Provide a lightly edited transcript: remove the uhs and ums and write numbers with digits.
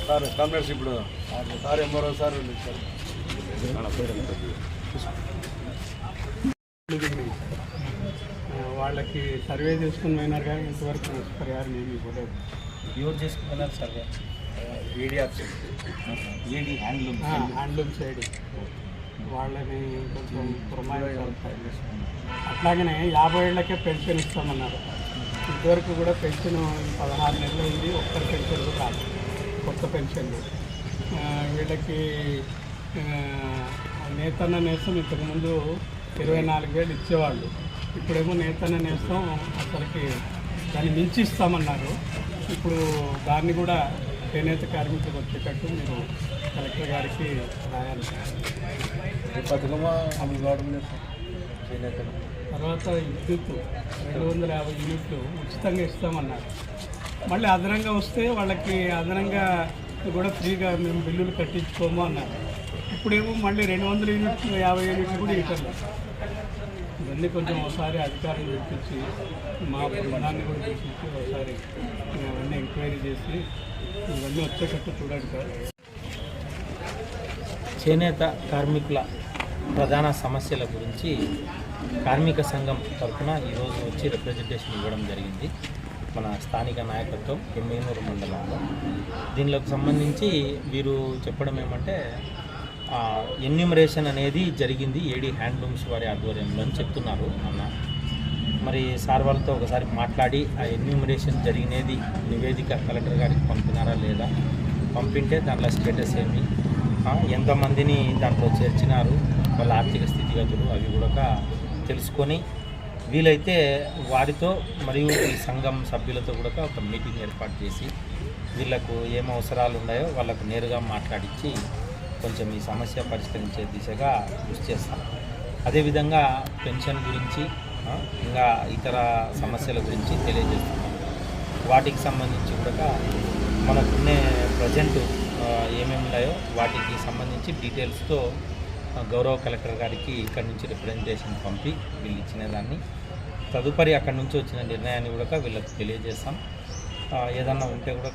Sir Congress ఇప్పుడు sir MRO sir వాళ్ళకి survey చేసుకుని పోయినారు కానీ ఇంతవరకు పరిహారం ఏమి ఇవ్వలేదు. ఎవరు చేసుకుంటున్నారు సర్వే? ఏడీ హ్యాండ్లూమ్ సైడ్ వాళ్ళని కొంచెం పురమాయించాలి. అట్లాగనే 50 ఏళ్ళకే పెన్షన్ ఇస్తామన్నారు. ఇంతవరకు కూడా పెన్షన్ 16 నెలలు అయింది, ఒక్కరి పెన్షన్ కూడా రాదు, కొత్త పెన్షన్లు. వీళ్ళకి నేతన్న నేస్తం ఇంతకుముందు 24,000 ఇచ్చేవాళ్ళు, ఇప్పుడేమో నేతన్న నేస్తం అసలుకి దాన్ని మించి ఇస్తామన్నారు. ఇప్పుడు దాన్ని కూడా చేనేత కార్మికులకు వచ్చేటట్టు మీరు కలెక్టర్ గారికి రాయాలి. పథకమా అమలు కావడం లేదు చేనేతలు. తర్వాత విద్యుత్ 250 యూనిట్లు ఉచితంగా ఇస్తామన్నారు. మళ్ళీ అదనంగా వస్తే వాళ్ళకి అదనంగా కూడా ఫ్రీగా మేము బిల్లులు కట్టించుకోము అన్నారు. ఇప్పుడేమో మళ్ళీ 200 యూనిట్లు 50 యూనిట్లు కూడా ఇవ్వలేదు. ఇవన్నీ కొంచెం ఒకసారి అధికారులు పిలిపించి మా బృందాన్ని కూడా పిలిపించి ఒకసారి అవన్నీ ఎంక్వైరీ చేసి ఇవన్నీ వచ్చేటట్టు చూడండి సార్. చేనేత కార్మికుల ప్రధాన సమస్యల గురించి కార్మిక సంఘం తరఫున ఈరోజు వచ్చి రిప్రజెంటేషన్ ఇవ్వడం జరిగింది మన స్థానిక నాయకత్వం ఎమ్మెనూరు మండలంలో. దీనిలోకి సంబంధించి వీరు చెప్పడం ఏమంటే ఎన్యూమరేషన్ అనేది జరిగింది ఏడీ హ్యాండ్లూమ్స్ వారి ఆధ్వర్యంలో అని చెప్తున్నారు అన్న. మరి సార్ వాళ్ళతో ఒకసారి మాట్లాడి ఆ ఎన్యూమరేషన్ జరిగినది నివేదిక కలెక్టర్ గారికి పంపినారా లేదా, పంపింటే దాంట్లో స్టేటస్ ఏమి, ఎంతమందిని దాంట్లో చేర్చినారు, వాళ్ళ ఆర్థిక స్థితిగతులు అవి కూడా తెలుసుకొని వీలైతే వారితో మరియు ఈ సంఘం సభ్యులతో కూడా ఒక మీటింగ్ ఏర్పాటు చేసి వీళ్ళకు ఏం అవసరాలు ఉన్నాయో వాళ్ళకు నేరుగా మాట్లాడించి కొంచెం ఈ సమస్య పరిష్కరించే దిశగా కృషి చేస్తాం. అదేవిధంగా పెన్షన్ గురించి ఇంకా ఇతర సమస్యల గురించి తెలియజేస్తున్నాం. వాటికి సంబంధించి కూడా మనకున్నే ప్రజెంట్ ఏమేమి ఉన్నాయో వాటికి సంబంధించి డీటెయిల్స్తో గౌరవ కలెక్టర్ గారికి ఇక్కడి నుంచి రిప్రజెంటేషన్ పంపి వీళ్ళు ఇచ్చిన దాన్ని తదుపరి అక్కడి నుంచి వచ్చిన నిర్ణయాన్ని కూడా వీళ్ళకి తెలియజేస్తాం. ఏదన్నా ఉంటే కూడా